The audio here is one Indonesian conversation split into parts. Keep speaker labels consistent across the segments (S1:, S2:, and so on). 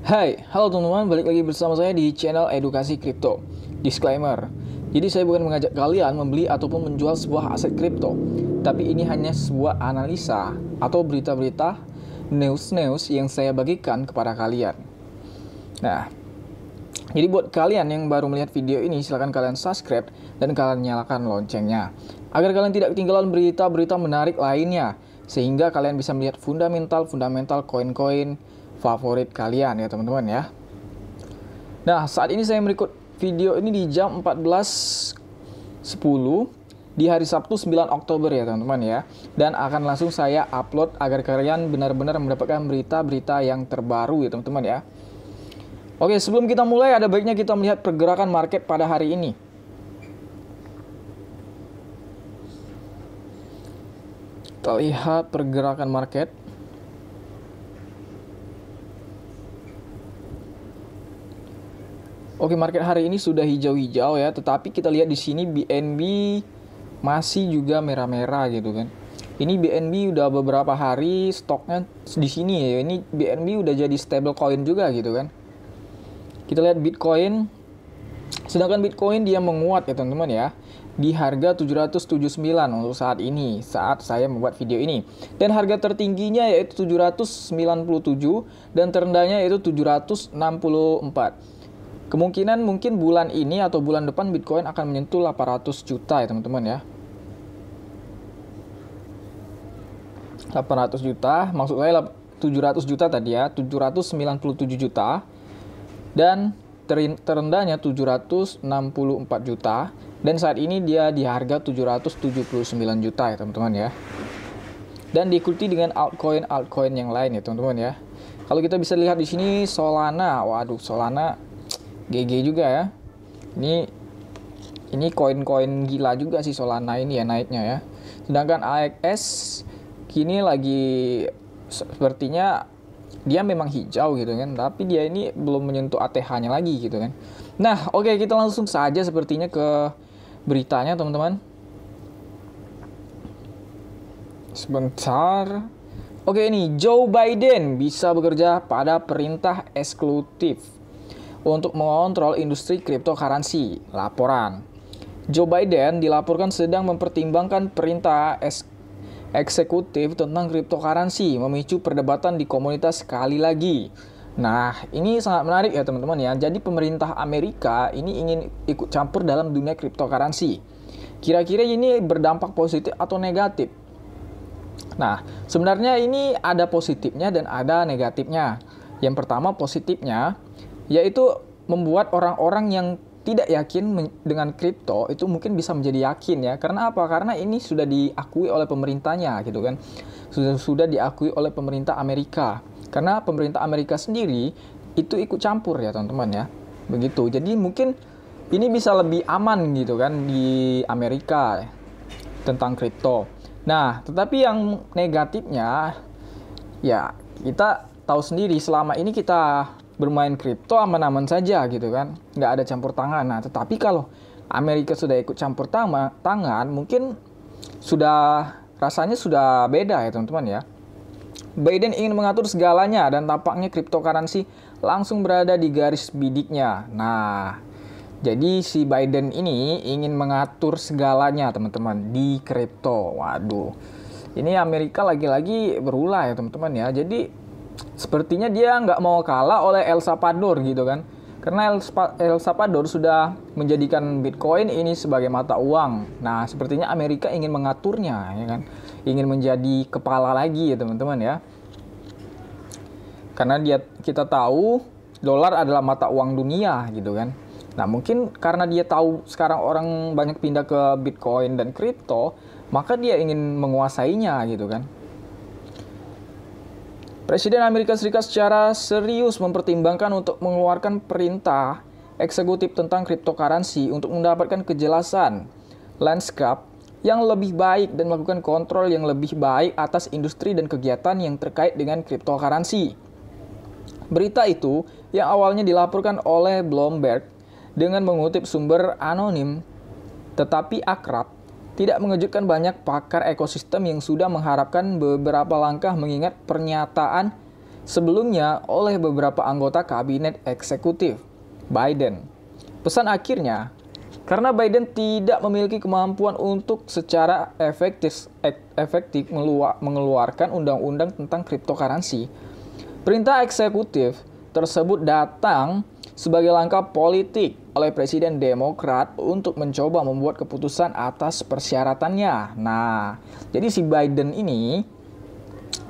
S1: Hai, halo teman-teman, balik lagi bersama saya di channel Edukasi Kripto. Disclaimer, jadi saya bukan mengajak kalian membeli ataupun menjual sebuah aset kripto, tapi ini hanya sebuah analisa atau berita-berita news yang saya bagikan kepada kalian. Nah, jadi buat kalian yang baru melihat video ini, silahkan kalian subscribe dan kalian nyalakan loncengnya, agar kalian tidak ketinggalan berita-berita menarik lainnya, sehingga kalian bisa melihat fundamental koin-koin favorit kalian ya teman-teman ya. Nah, saat ini saya merekod video ini di jam 14.10 di hari Sabtu 9 Oktober ya teman-teman ya. Dan akan langsung saya upload agar kalian benar-benar mendapatkan berita-berita yang terbaru ya teman-teman ya. Oke, sebelum kita mulai ada baiknya kita melihat pergerakan market pada hari ini. Kita lihat pergerakan market. Oke, market hari ini sudah hijau-hijau ya, tetapi kita lihat di sini BNB masih juga merah-merah gitu kan. Ini BNB udah beberapa hari stoknya di sini ya. Ini BNB udah jadi stable coin juga gitu kan. Kita lihat Bitcoin, sedangkan Bitcoin dia menguat ya teman-teman ya, di harga 779 untuk saat ini, saat saya membuat video ini. Dan harga tertingginya yaitu 797 dan terendahnya yaitu 764. Kemungkinan mungkin bulan ini atau bulan depan Bitcoin akan menyentuh 800 juta ya teman-teman ya. 800 juta, maksud saya 700 juta tadi ya, 797 juta. Dan terendahnya 764 juta. Dan saat ini dia di harga 779 juta ya teman-teman ya. Dan diikuti dengan altcoin yang lain ya teman-teman ya. Kalau kita bisa lihat di sini Solana, waduh Solana GG juga ya. Ini koin-koin gila juga sih Solana ini ya naiknya ya. Sedangkan AXS kini lagi sepertinya dia memang hijau gitu kan, tapi dia ini belum menyentuh ATH-nya lagi gitu kan. Nah, oke, kita langsung saja sepertinya ke beritanya teman-teman. Sebentar. Oke, ini Joe Biden bisa bekerja pada perintah eksekutif untuk mengontrol industri cryptocurrency. Laporan. Joe Biden dilaporkan sedang mempertimbangkan perintah eksekutif tentang cryptocurrency, memicu perdebatan di komunitas sekali lagi. Nah, ini sangat menarik ya teman-teman ya. Jadi pemerintah Amerika ini ingin ikut campur dalam dunia cryptocurrency. Kira-kira ini berdampak positif atau negatif? Nah, sebenarnya ini ada positifnya dan ada negatifnya. Yang pertama positifnya, yaitu membuat orang-orang yang tidak yakin dengan kripto itu mungkin bisa menjadi yakin ya. Karena apa? Karena ini sudah diakui oleh pemerintahnya gitu kan. Sudah diakui oleh pemerintah Amerika. Karena pemerintah Amerika sendiri itu ikut campur ya teman-teman ya. Begitu. Jadi mungkin ini bisa lebih aman gitu kan di Amerika tentang kripto. Nah, tetapi yang negatifnya ya kita tahu sendiri selama ini kita bermain kripto aman-aman saja gitu kan, nggak ada campur tangan. Nah, tetapi kalau Amerika sudah ikut campur tangan, mungkin rasanya sudah beda ya teman-teman ya. Biden ingin mengatur segalanya dan tampaknya cryptocurrency langsung berada di garis bidiknya. Nah, jadi si Biden ini ingin mengatur segalanya teman-teman di kripto. Waduh, ini Amerika lagi-lagi berulah ya teman-teman ya. Jadi sepertinya dia nggak mau kalah oleh El Salvador gitu kan. Karena El Salvador sudah menjadikan Bitcoin ini sebagai mata uang. Nah, sepertinya Amerika ingin mengaturnya ya kan. Ingin menjadi kepala lagi ya teman-teman ya. Karena kita tahu dolar adalah mata uang dunia gitu kan. Nah, mungkin karena dia tahu sekarang orang banyak pindah ke Bitcoin dan kripto, maka dia ingin menguasainya gitu kan. Presiden Amerika Serikat secara serius mempertimbangkan untuk mengeluarkan perintah eksekutif tentang cryptocurrency untuk mendapatkan kejelasan landscape yang lebih baik dan melakukan kontrol yang lebih baik atas industri dan kegiatan yang terkait dengan cryptocurrency. Berita itu yang awalnya dilaporkan oleh Bloomberg dengan mengutip sumber anonim tetapi akrab tidak mengejutkan banyak pakar ekosistem yang sudah mengharapkan beberapa langkah mengingat pernyataan sebelumnya oleh beberapa anggota kabinet eksekutif Biden. Pesan akhirnya, karena Biden tidak memiliki kemampuan untuk secara efektif mengeluarkan undang-undang tentang cryptocurrency, perintah eksekutif tersebut datang sebagai langkah politik oleh Presiden Demokrat untuk mencoba membuat keputusan atas persyaratannya. Nah, jadi si Biden ini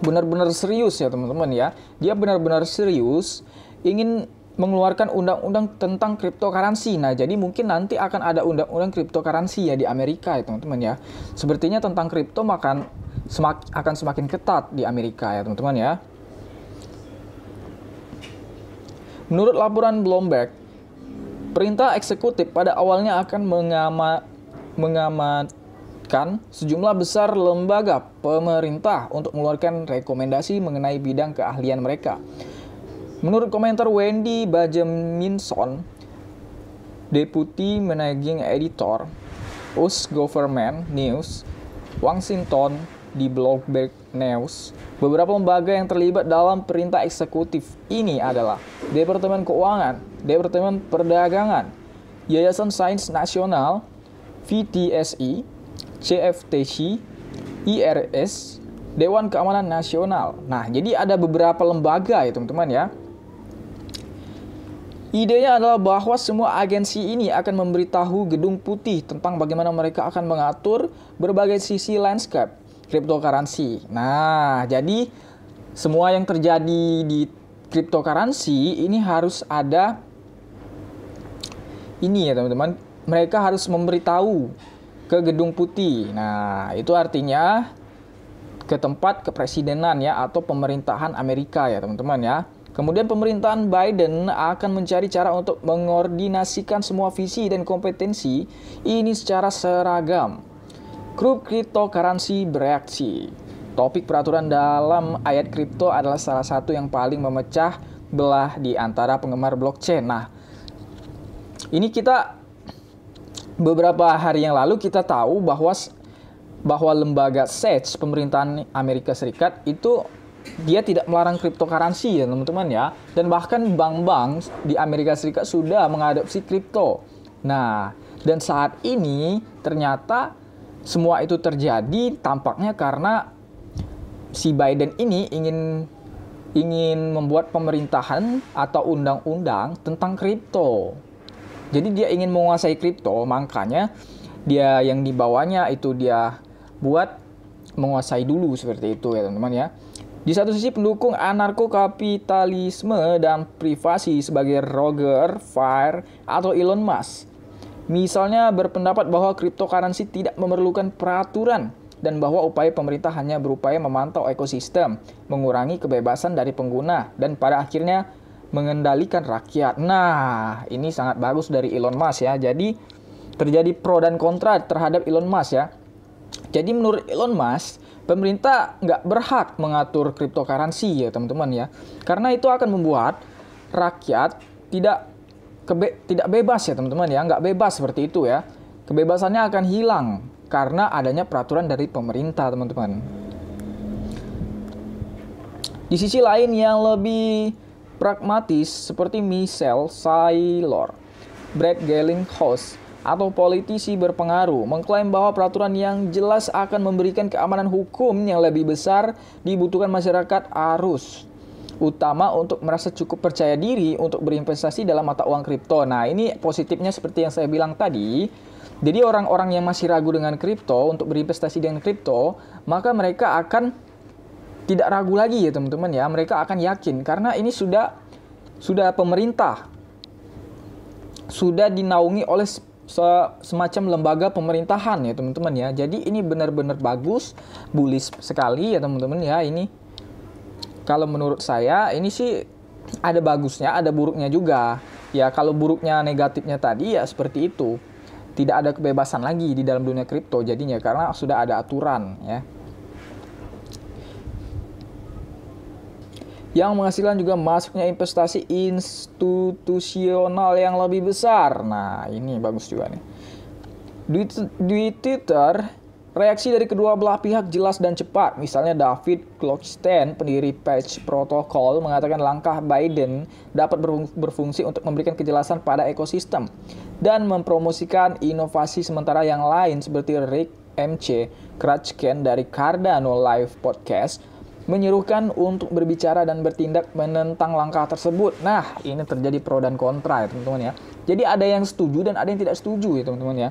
S1: benar-benar serius ya teman-teman ya. Dia benar-benar serius ingin mengeluarkan undang-undang tentang cryptocurrency. Nah, jadi mungkin nanti akan ada undang-undang cryptocurrency ya di Amerika ya teman-teman ya. Sepertinya tentang kripto akan semakin ketat di Amerika ya teman-teman ya. Menurut laporan Bloomberg, perintah eksekutif pada awalnya akan mengamankan sejumlah besar lembaga pemerintah untuk mengeluarkan rekomendasi mengenai bidang keahlian mereka. Menurut komentar Wendy Benjaminson, Deputy Managing Editor, US Government News, Washington di Bloomberg News, beberapa lembaga yang terlibat dalam perintah eksekutif ini adalah Departemen Keuangan, Departemen Perdagangan, Yayasan Sains Nasional, VTSI, CFTC, IRS, Dewan Keamanan Nasional. Nah, jadi ada beberapa lembaga ya teman-teman ya. Idenya adalah bahwa semua agensi ini akan memberitahu Gedung Putih tentang bagaimana mereka akan mengatur berbagai sisi landscape cryptocurrency. Nah, jadi semua yang terjadi di cryptocurrency ini harus ada ini ya teman-teman. Mereka harus memberitahu ke Gedung Putih. Nah, itu artinya ke tempat kepresidenan ya atau pemerintahan Amerika ya teman-teman ya. Kemudian pemerintahan Biden akan mencari cara untuk mengordinasikan semua visi dan kompetensi ini secara seragam. Grup cryptocurrency bereaksi. Topik peraturan dalam ayat kripto adalah salah satu yang paling memecah belah di antara penggemar blockchain. Nah, ini kita beberapa hari yang lalu kita tahu bahwa lembaga SEC pemerintahan Amerika Serikat itu dia tidak melarang cryptocurrency ya teman-teman ya. Dan bahkan bank-bank di Amerika Serikat sudah mengadopsi kripto. Nah, dan saat ini ternyata semua itu terjadi tampaknya karena si Biden ini ingin membuat pemerintahan atau undang-undang tentang kripto. Jadi dia ingin menguasai kripto, makanya dia yang dibawanya itu dia buat menguasai dulu seperti itu ya teman-teman ya. Di satu sisi pendukung anarko-kapitalisme dan privasi sebagai Roger Ver atau Elon Musk, misalnya berpendapat bahwa cryptocurrency tidak memerlukan peraturan dan bahwa upaya pemerintah hanya berupaya memantau ekosistem, mengurangi kebebasan dari pengguna, dan pada akhirnya mengendalikan rakyat. Nah, ini sangat bagus dari Elon Musk ya. Jadi terjadi pro dan kontra terhadap Elon Musk ya. Jadi menurut Elon Musk, pemerintah nggak berhak mengatur cryptocurrency ya teman-teman ya. Karena itu akan membuat rakyat tidak bebas ya teman-teman ya. Nggak bebas seperti itu ya. Kebebasannya akan hilang karena adanya peraturan dari pemerintah teman-teman. Di sisi lain yang lebih pragmatis seperti Michelle Saylor, Brad Garlinghouse, atau politisi berpengaruh mengklaim bahwa peraturan yang jelas akan memberikan keamanan hukum yang lebih besar dibutuhkan masyarakat arus utama untuk merasa cukup percaya diri untuk berinvestasi dalam mata uang kripto. Nah, ini positifnya seperti yang saya bilang tadi. Jadi orang-orang yang masih ragu dengan kripto untuk berinvestasi dengan kripto, maka mereka akan tidak ragu lagi ya teman-teman ya. Mereka akan yakin karena ini sudah pemerintah, sudah dinaungi oleh semacam lembaga pemerintahan ya teman-teman ya. Jadi ini benar-benar bagus, bullish sekali ya teman-teman ya. Ini kalau menurut saya ini sih ada bagusnya, ada buruknya juga. Ya kalau buruknya negatifnya tadi ya seperti itu. Tidak ada kebebasan lagi di dalam dunia kripto jadinya karena sudah ada aturan ya. Yang menghasilkan juga masuknya investasi institusional yang lebih besar. Nah, ini bagus juga nih. Di Twitter, Reaksi dari kedua belah pihak jelas dan cepat. Misalnya David Clockstein, pendiri Patch Protocol, mengatakan langkah Biden dapat berfungsi untuk memberikan kejelasan pada ekosistem dan mempromosikan inovasi sementara yang lain seperti Rick MC Kratchken dari Cardano Live Podcast menyerukan untuk berbicara dan bertindak menentang langkah tersebut. Nah, ini terjadi pro dan kontra ya teman-teman ya. Jadi ada yang setuju dan ada yang tidak setuju ya teman-teman ya.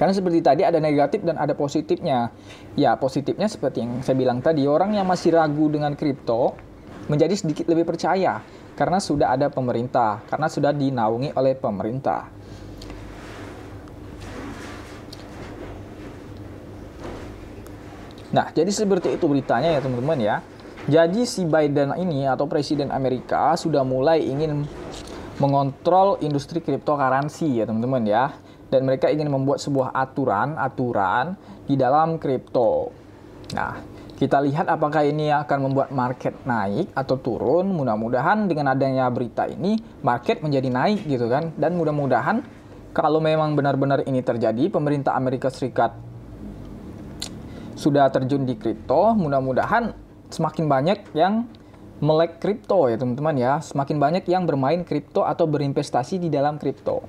S1: Karena seperti tadi ada negatif dan ada positifnya. Ya, positifnya seperti yang saya bilang tadi, orang yang masih ragu dengan kripto menjadi sedikit lebih percaya karena sudah ada pemerintah, karena sudah dinaungi oleh pemerintah. Nah, jadi seperti itu beritanya ya teman-teman ya. Jadi si Biden ini atau Presiden Amerika sudah mulai ingin mengontrol industri cryptocurrency ya teman-teman ya. Dan mereka ingin membuat sebuah aturan di dalam kripto. Nah, kita lihat apakah ini akan membuat market naik atau turun. Mudah-mudahan dengan adanya berita ini, market menjadi naik gitu kan. Dan mudah-mudahan kalau memang benar-benar ini terjadi, pemerintah Amerika Serikat sudah terjun di kripto, mudah-mudahan semakin banyak yang melek kripto ya teman-teman ya. Semakin banyak yang bermain kripto atau berinvestasi di dalam kripto.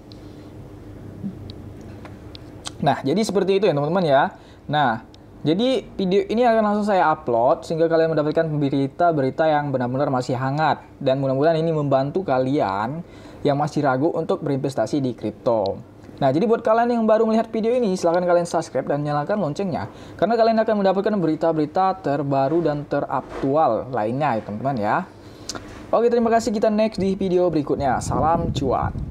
S1: Nah, jadi seperti itu ya teman-teman ya. Nah, jadi video ini akan langsung saya upload sehingga kalian mendapatkan berita-berita yang benar-benar masih hangat. Dan mudah-mudahan ini membantu kalian yang masih ragu untuk berinvestasi di kripto. Nah, jadi buat kalian yang baru melihat video ini, silahkan kalian subscribe dan nyalakan loncengnya. Karena kalian akan mendapatkan berita-berita terbaru dan teraktual lainnya ya teman-teman ya. Oke, terima kasih, kita next di video berikutnya. Salam cuan.